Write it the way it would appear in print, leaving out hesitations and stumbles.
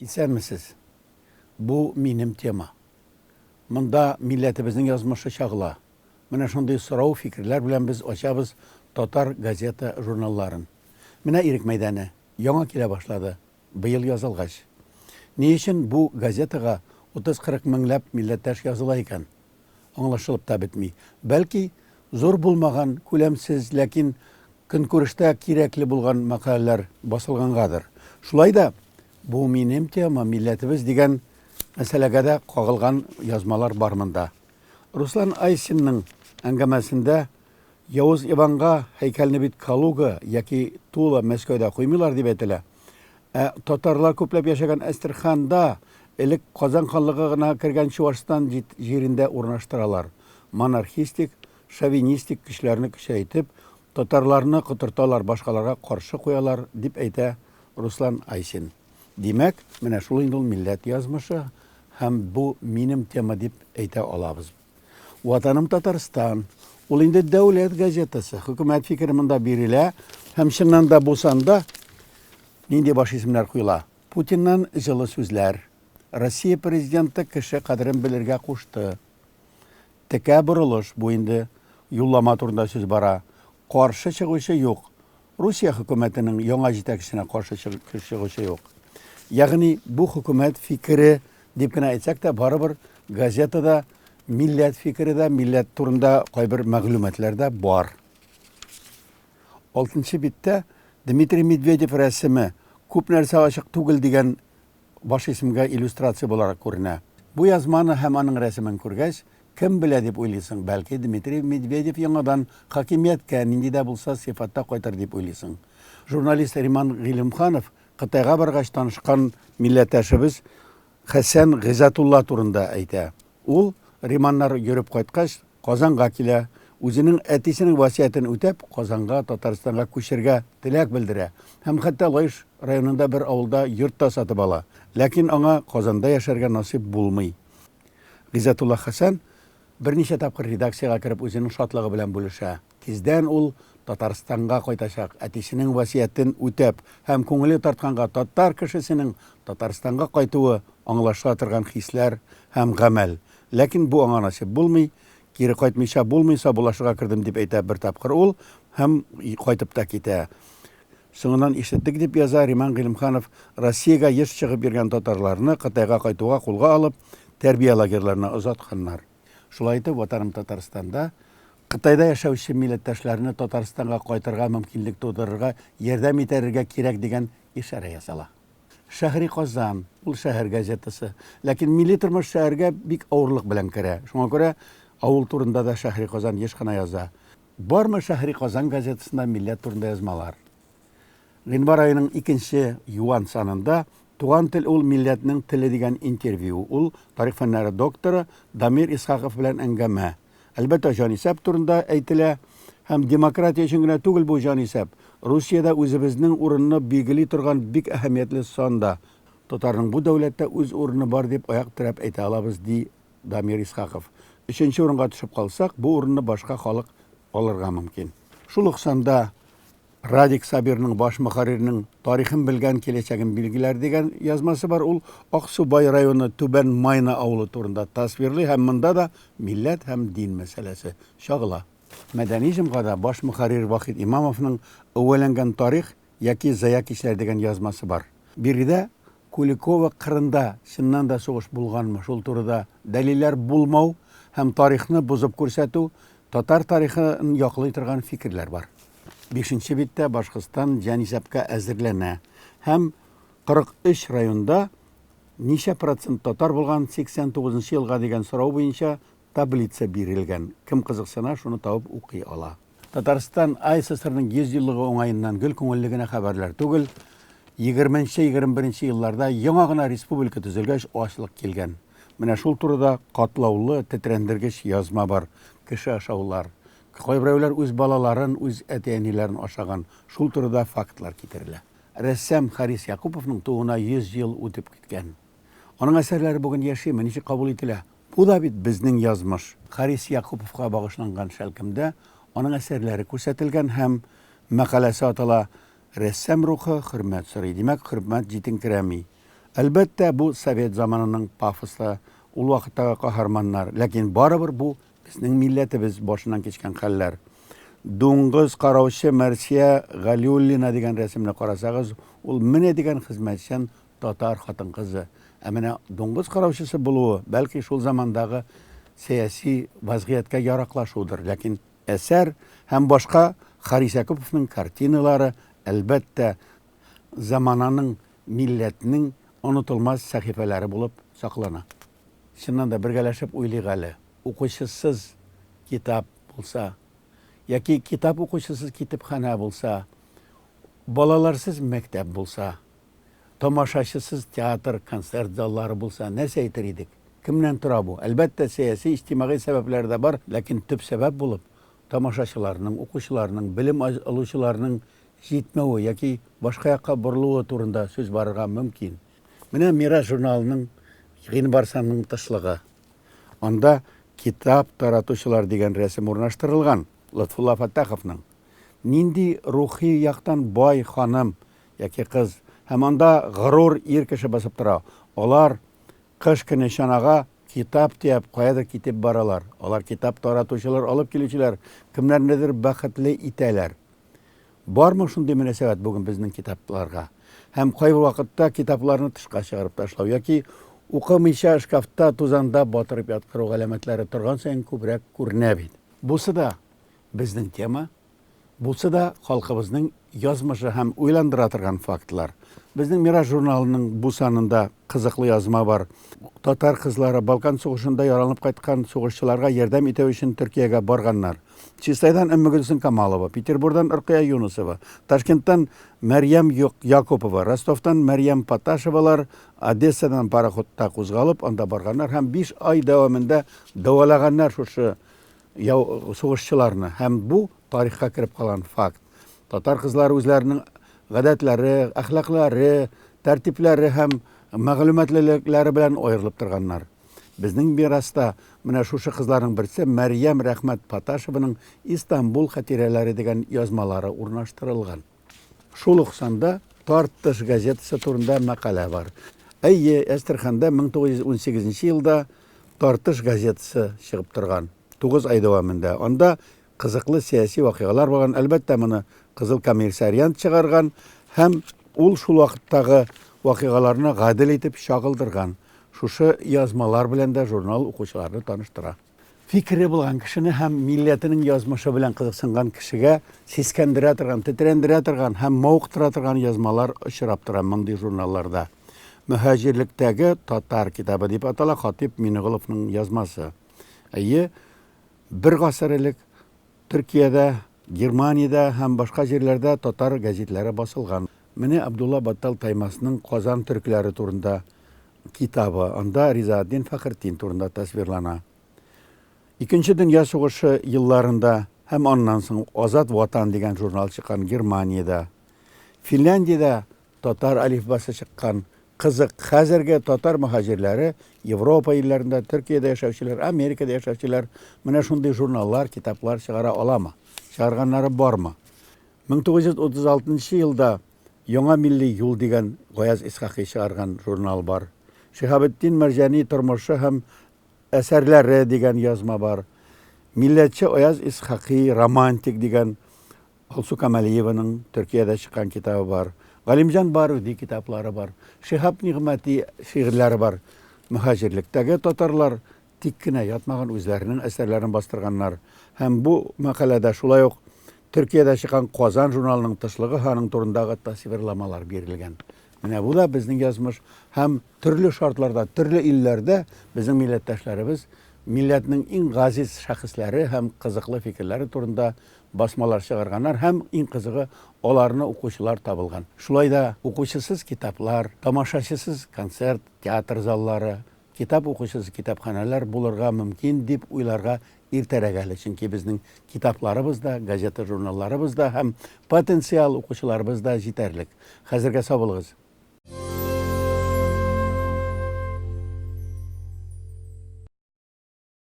Исәнмесез? Бу минем тема. Монда милләтебезнең язмышы чагыла. Менә шундый сорау фикерләр белән без ачабыз татар газета журналларын. Менә Ирек мәйданы яңа килә башлады. Быел язылгач. Ни өчен бу газетага 30-40 меңләп милләттәш языла икән? Аңлашылып та бетми. Бәлки зур булмаган, күләмсез, ләкин көнкүрештә кирәкле булган мәкаләләр басылгангадыр. Шулай да бу минем тема, милләтебез дигән мәсьәләгә дә кагылган язмалар бар монда. Руслан Айсинның әңгәмәсендә Явыз Иванга һәйкәлне бит Калуга яки Тула Мәскәүдә куймыйлар дип әйтелә. Татарлар күпләп яшәгән Әстерханда элек Казан ханлыгы гына кергән Чуашстан җирендә урнаштыралар. Монархистик, шовинистик көчләрне көчәйтеп, татарларны котырталар, башкаларга каршы куялар дип әйтә Руслан Айсин. Димәк, менә шул инде ул милләт язмышы һәм бу минем тема дип әйтә алабыз. Ватаным Татарстан. Ул инде дәүләт газетасы. Хөкүмәт фикере монда бирелә һәм чыннан да булсанда нинди баш исемнәр куела. Путиннан җылы сүзләр. Россия президенты кеше кадерен белергә кушты. Текә борылыш бу инде юллама турында сүз бара. Каршы чыгучы юк. Русия хөкүмәтенең яңа җитәкчесенә каршы чыгучы юк. Ягъни бу хөкүмәт фикере дип кенә әйтсәк тә барыбер газетада милләт фикере дә, милләт турында кайбер мәгълүматлар да бар. 6-нчы биттә Дмитрий Медведев рәсеме күп нәрсә ачык түгел дигән баш исемгә иллюстрация буларак күренә. Бу язманы һәм аның рәсемен күргәч, кем белә дип уйлыйсың? Бәлки Дмитрий Медведев яңадан хакимияткә нинди дә булса сыйфатта кайтыр дип уйлыйсың. Журналист Риман Гыйлемханов Кытайга баргач танышкан милләттәшебез Хәсән Гыйзатулла турында әйтә. Ул Риманнар йөреп кайткач Казанга килә, үзенең әтисенең васыятын үтәп Казанга, Татарстанга күчәргә теләк белдерә. Һәм хәтта Лайш районында бер авылда йорт та сатып ала. Ләкин аңа Казанда яшәргә насыйп булмый. Гыйзатулла Хәсән берничә тапкыр редакциягә кереп үзенең шатлыгы белән бүлешә. Тиздән ул Татарстанга кайтачак, әтисенең васыятын үтәп һәм күңеле тартканга татар кешесенең Татарстанга кайтуы аңлаша торган хисләр һәм гамәл. Ләкин бу аңа насыйп булмый, кире кайтмыйча булмыйса булашыга кирдем дип әйтә бер тапкыр ул һәм кайтып та китә. Соңыннан ишеттек дип яза Риман Гыйлемханов, Россиягә еш чыгып йөргән татарларны Кытайга кайтуга кулга алып, тәрбия лагерьларына озатканнар. Шулай итеп, ватаным Татарстанда Кытайда яшәүче милләттәшләрне Татарстанга кайтырга мөмкинлек тудырырга, ярдәм итәргә кирәк дигән ишарә ясала. Шәһри Казан, ул шәһәр газетасы, ләкин милли тормыш шәһәргә бик авырлык белән керә. Шуңа күрә авыл турында да Шәһри Казан еш кына яза. Бармы Шәһри Казан газетасында милләт турында язмалар? Гыйнвар аеның 2-нче юан санында Туган тел ул милләтнең теле дигән интервью. Ул тарих фәннәре докторы Дамир Исхаков белән әңгәмә. Әлбәттә, җанисәп турында әйтелә һәм демократия өчен генә түгел бу җанисәп. Русиядә үзебезнең урынны билгели торган бик әһәмиятле санда. Татарның бу дәүләттә үз урыны бар дип аяк терәп әйтә алабыз, ди Дамир Исхаков. 3-нче урынга төшеп калсак, бу урынны башка халык алырга мөмкин. Шул ук санда Радик Сабирның баш мөхәррирнең тарихын белгән киләчәген билгеләр дигән язмасы бар. Ул Аксубай районы Түбән Майна авылы турында тасвирлый һәм монда да милләт һәм дин мәсьәләсе чагыла. Мәдәни җомгада баш мөхәррир Вахит Имамовның әвәләнгән тарих яки зая кичләр дигән язмасы бар. Биредә Куликова кырында чыннан да сугыш булганмы? Шул турыда дәлилләр булмау һәм тарихны бузып күрсәтү, татар тарихын яклый торган фикерләр бар. 5-нче биттә Башкортстан җанисәпкә әзерләнә һәм 43 районда ничә процент татар булган 89 елга дигән сорау буенча таблица бирелгән. Кем кызыксына, шуны табып укый ала. Татарстан АССРның 100 еллыгы уңаеннан гел күңеллегенә хәбәрләр түгел. 20-21 елларда яңа гына республика төзелгәч ачлык килгән. Менә шул турыда катлаулы, тетрәндергеч язма бар. Кеше ашаулар. Кайберәүләр үз балаларын, үз әти-әниләрен ашаган. Шул турыда фактлар китерелә. Рәссам Харис Якуповның туына 100 ел үтеп киткән. Аның әсәрләре бүген яшиме, ничек кабул ителә? Бу да бит безнең язмыш. Харис Якуповка багышланган шәлкемдә аның әсәрләре күрсәтелгән һәм мәкаләсе атала «Рәссам рухы хөрмәт сорый». Димәк, хөрмәт җитенкерәми. Әлбәттә, бу Совет заманының пафосы, ул вакыттагы каһарманнар, ләкин барыбер бу безнең милләтебез башыннан кичкән хәлләр. Дуңгыз караучы Мәрсия Галиуллина дигән рәсемне карасагыз, ул менә дигән хезмәтчән татар хатын-кызы. Ә менә дуңгыз караучысы булуы, бәлки шул замандагы сәяси вазгыятькә яраклашудыр, ләкин әсәр һәм башка Харис Яковлевның картиналары әлбәттә замананың, милләтнең онытылмас сәхифәләре булып саклана. Чыннан да бергәләшеп уйлыйк әле. Укучысыз китап булса, яки китап укучысыз китапхана булса, балаларсыз мәктәп булса, тамашачысыз театр, концерт заллары булса, нәрсә әйтер идек? Кемнән тора бу? Әлбәттә, сәяси, иҗтимагый сәбәпләр дә бар, ләкин төп сәбәп булып тамашачыларның, укучыларның, белем алучыларның җитмәүе яки башка якка борылуы турында сүз барырга мөмкин. Менә Мирас журналының Гыйнбарсанның тышлыгы. Анда китап таратучылар дигән рәсем урнаштырылган. Лотфулла Фаттаховның. Нинди рухи яктан бай ханым яки кыз, һәм анда горур ир кеше басып тора. Алар кыш көне чанага китап тиеп, каядыр китеп баралар. Алар китап таратучылар, алып килүчеләр, кемнәрнедер бәхетле итәләр. Бармы шундый мөнәсәбәт бүген безнең китапларга? Һәм кайбер вакытта китапларны тышка чыгарып ташлау яки укымыйча шкафта тузанда батырып яткыру галәмәтләре торган саен күбрәк күренә бит. Бусы да безнең тема, бусы да халкыбызның язмышы һәм уйландыра торган фактлар. Безнең Мирас журналының бу санында кызыклы язма бар. Татар кызлары Балкан сугышында яраланып кайткан сугышчыларга ярдәм итү өчен Төркиягә барганнар. Чистайдан Өммегөлсем Камалова, Петербургдан Рукая Юнусова, Ташкенттан Мәрьям Якупова, Ростовтан Мәрьям Паташевалар Одессадан пароходта кузгалып, анда барганнар һәм 5 ай дәвамында дәвалаганнар шушы сугышчыларны. Һәм бу тарихка кирип калган факт. Татар кызлары үзләренең гадәтләре, әхлаклары, тәртипләре һәм мәгълүматлыклары белән аерылып торганнар. Безнең Мираста менә шушы кызларның берсе Мәрьям Рәхмәт Паташеваның Истанбул хатирәләре дигән язмалары урнаштырылган. Шул ук санда Тартыш газетасы турында мәкалә бар. Әйе, Әстерханда 1918 елда Тартыш газетасы чыгып торган. 9 ай дәвамында. Анда кызыклы сәяси вакыйгалар булган. Әлбәттә, моны Кызыл комиссариант чыгарган һәм ул шул вакыттагы вакыйгаларны гадел итеп чагылдырган. Шушы язмалар белән дә журнал укучыларны таныштыра. Фикере булган кешене һәм милләтенең язмышы белән кызыксынган кешегә сискәндерә торган, тетрәндерә торган һәм мавыктыра торган язмалар очрап тора мондый журналларда. Мөхаҗирлектәге татар китабы дип атала Хатип Минголовның язмасы. Әйе, бер гасыр элек Төркиядә, Германиядә һәм башка җирләрдә татар гәзитләре басылган. Менә Абдулла Баттал Таймасның Казан төркләре турында китабы, анда Ризаэддин Фәхретдин турында тасвирлана. Икенче дөнья сугышы елларында һәм аннан соң Азат ватан дигән журнал чыккан Германиядә. Финляндиядә татар алифбасы чыккан. Кызык, хәзерге татар мөхаҗирләре Европа илләрендә, Төркиядә яшәүчеләр, Америкада яшәүчеләр менә шундый журналлар, китаплар чыгара аламы? Чыгарганнары бармы? 1936 елда Яңа милли юл дигән Гаяз Исхакый чыгарган журнал бар. Шиһабетдин Мәрҗани тормышы һәм әсәрләре дигән язма бар. Милләтче Аяз Исхакый романтик дигән Алсу Камалиеваның Төркиядә чыккан китабы бар. Галимҗан Баруди китаплары бар. Шиһаб Нигъмәти шигырьләре бар. Мөхаҗирлектәге татарлар тик кенә ятмаган үзләренең әсәрләрен бастырганнар. Һәм бу мәкаләдә шулай ук Төркиядә чыккан Казан журналының тышлыгы ханың турындагы тасвирламалар бирелгән. Менә бу да безнең язмыш һәм төрле шартларда, төрле илләрдә безнең милләттәшләребез милләтнең иң газиз шәхесләре һәм кызыклы фикерләре турында басмалар чыгарганнар һәм иң кызыгы аларны укучылар табылган. Шулай да укучысыз китаплар, тамашачысыз концерт, театр заллары, китап укучысыз китапханалар булырга мөмкин дип уйларга иртәрәк әле, чөнки безнең китапларыбыз да, газета журналларыбыз да һәм потенциал укучыларыбыз да җитәрлек. Хәзергә сау булыгыз.